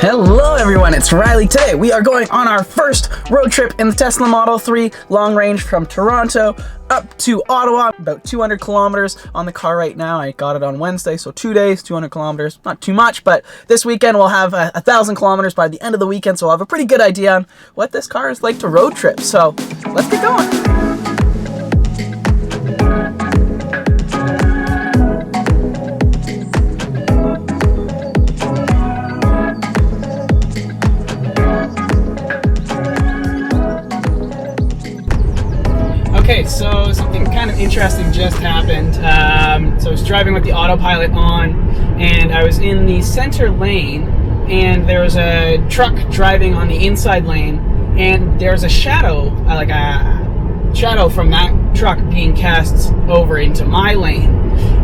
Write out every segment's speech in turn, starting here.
Hello everyone, it's Rylie. Today we are going on our first road trip in the Tesla Model 3 long range from Toronto up to Ottawa, about 200 kilometers on the car right now. I got it on Wednesday, so 2 days, 200 kilometers, not too much, but this weekend we'll have 1,000 kilometers by the end of the weekend, so we'll have a pretty good idea on what this car is like to road trip. So let's get going. Okay, so something kind of interesting just happened. So I was driving with the autopilot on, and I was in the center lane, and there was a truck driving on the inside lane, and there's a shadow, like a shadow from that truck being cast over into my lane.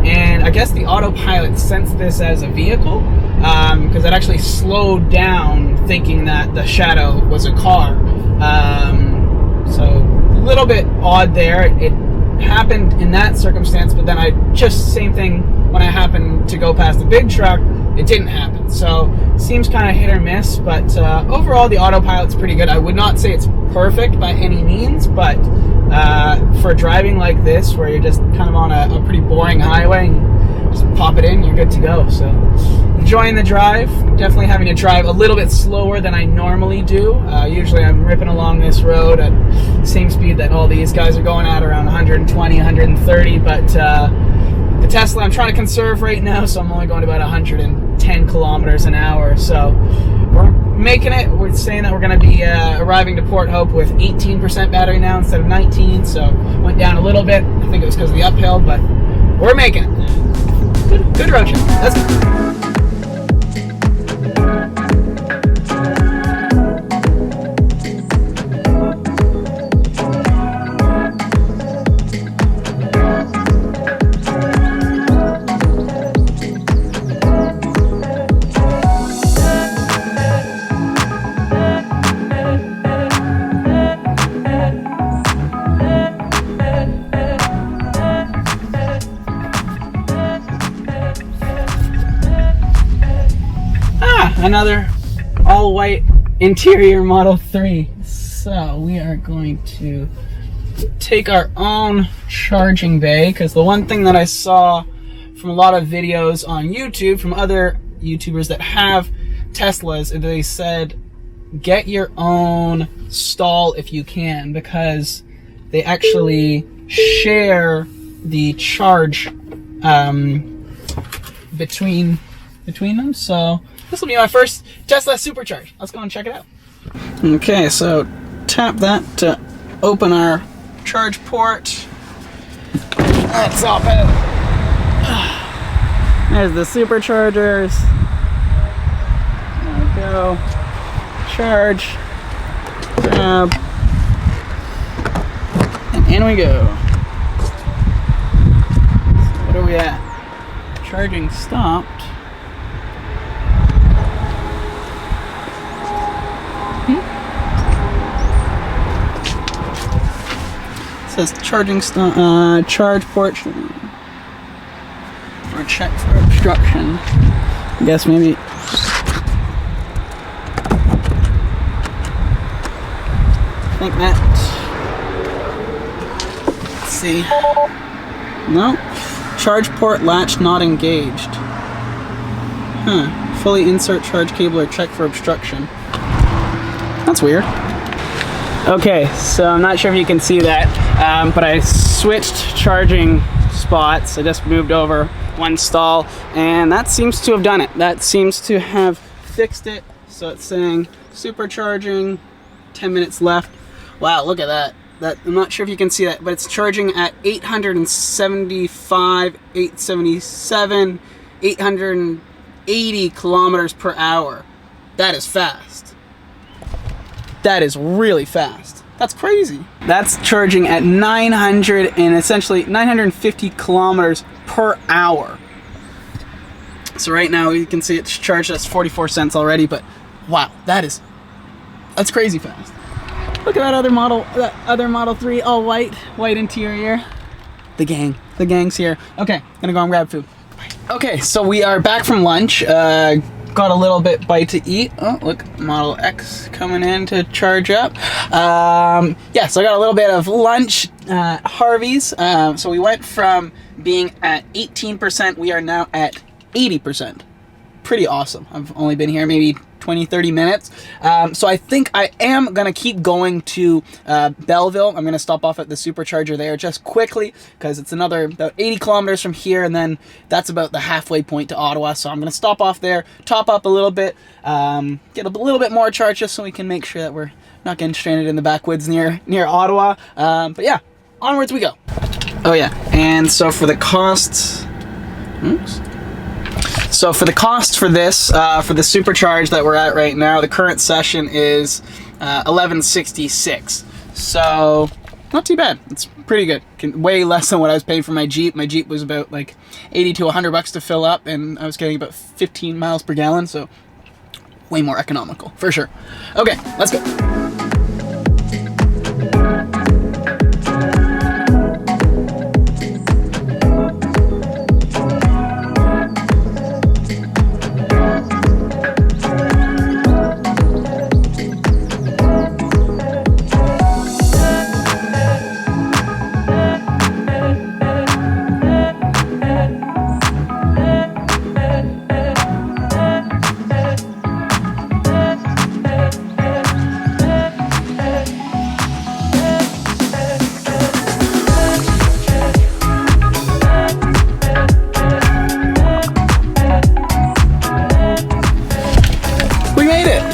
And I guess the autopilot sensed this as a vehicle, because it actually slowed down thinking that the shadow was a car. So a little bit odd there. It happened in that circumstance, but then same thing when I happened to go past the big truck, it didn't happen. So seems kind of hit or miss, but overall the autopilot's pretty good. I would not say it's perfect by any means, but for driving like this, where you're just kind of on a pretty boring highway, and just pop it in, you're good to go. So enjoying the drive. Definitely having to drive a little bit slower than I normally do. Usually I'm ripping along this road at same speed that all these guys are going at, around 120, 130, but the Tesla I'm trying to conserve right now, so I'm only going about 110 kilometers an hour. So we're making it. We're saying that we're going to be arriving to Port Hope with 18% battery now instead of 19, so went down a little bit. I think it was because of the uphill, but we're making it. Good road trip. Let's go. Another all-white interior Model 3. So we are going to take our own charging bay, because the one thing that I saw from a lot of videos on YouTube from other YouTubers that have Teslas, they said get your own stall if you can, because they actually share the charge between them. So this will be my first Tesla Supercharge. Let's go and check it out. Okay, so tap that to open our charge port. Let's open it. There's the Superchargers. There we go. Charge. Grab. And in we go. So what are we at? Charging stopped. Says charging charge port or check for obstruction. I guess maybe. I think that. Let's see. No. Charge port latch not engaged. Fully insert charge cable or check for obstruction. That's weird. Okay, so I'm not sure if you can see that, but I switched charging spots. I just moved over one stall, and that seems to have done it. That seems to have fixed it. So it's saying supercharging, 10 minutes left. Wow, look at that. I'm not sure if you can see that, but it's charging at 875, 877, 880 kilometers per hour. That is fast. That is really fast. That's crazy. That's charging at 900 and essentially 950 kilometers per hour. So right now you can see it's charged us 44 cents already, but wow, that's crazy fast. Look at that other Model 3, all white interior. The gang's here. Okay, gonna go and grab food. Okay, so we are back from lunch. got a little bite to eat. Oh, look, Model X coming in to charge up. Yeah, so I got a little bit of lunch, Harvey's. So we went from being at 18%, we are now at 80%. Pretty awesome. I've only been here maybe 20-30 minutes. So I think I am gonna keep going to Belleville. I'm gonna stop off at the Supercharger there just quickly because it's another about 80 kilometers from here, and then that's about the halfway point to Ottawa. So I'm gonna stop off there, top up a little bit, get a little bit more charge just so we can make sure that we're not getting stranded in the backwoods near Ottawa. But yeah, onwards we go. Oh yeah, and so for the costs, so for the cost for this, for the Supercharge that we're at right now, the current session is $11.66. So not too bad. It's pretty good. Way less than what I was paying for my Jeep. My Jeep was about like 80 to 100 bucks to fill up, and I was getting about 15 miles per gallon. So way more economical for sure. Okay, let's go.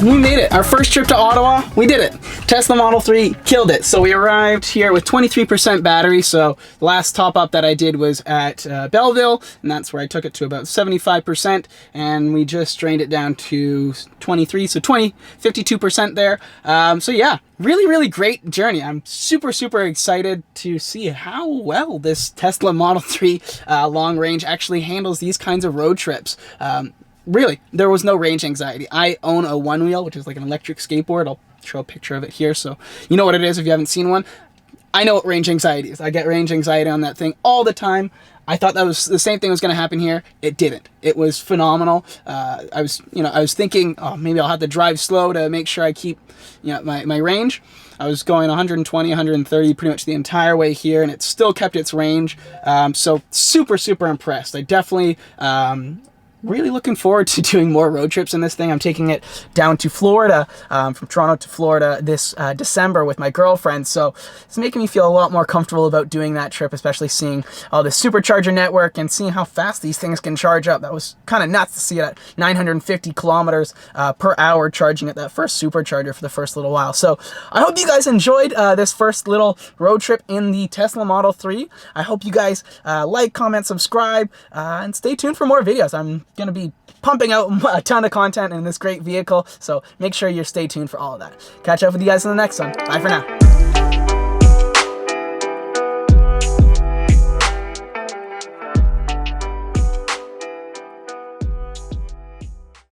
We made it. Our first trip to Ottawa, we did it. Tesla Model 3 killed it. So we arrived here with 23% battery. So the last top up that I did was at Belleville, and that's where I took it to about 75%, and we just drained it down to 23, so 52% there. So yeah, really great journey. I'm super excited to see how well this Tesla Model 3 long range actually handles these kinds of road trips. Really, there was no range anxiety. I own a one wheel, which is like an electric skateboard. I'll show a picture of it here so you know what it is if you haven't seen one. I know what range anxiety is. I get range anxiety on that thing all the time. I thought that was the same thing was going to happen here. It didn't. It was phenomenal. I was thinking, oh, maybe I'll have to drive slow to make sure I keep, my range. I was going 120, 130 pretty much the entire way here, and it still kept its range. So super impressed. I definitely really looking forward to doing more road trips in this thing. I'm taking it down to Florida, from Toronto to Florida this December with my girlfriend. So it's making me feel a lot more comfortable about doing that trip, especially seeing all the Supercharger network and seeing how fast these things can charge up. That was kind of nuts to see it at 950 kilometers per hour charging at that first Supercharger for the first little while. So I hope you guys enjoyed this first little road trip in the Tesla Model 3. I hope you guys like, comment, subscribe, and stay tuned for more videos. I'm going to be pumping out a ton of content in this great vehicle, so make sure you stay tuned for all of that. Catch up with you guys in the next one. Bye for now.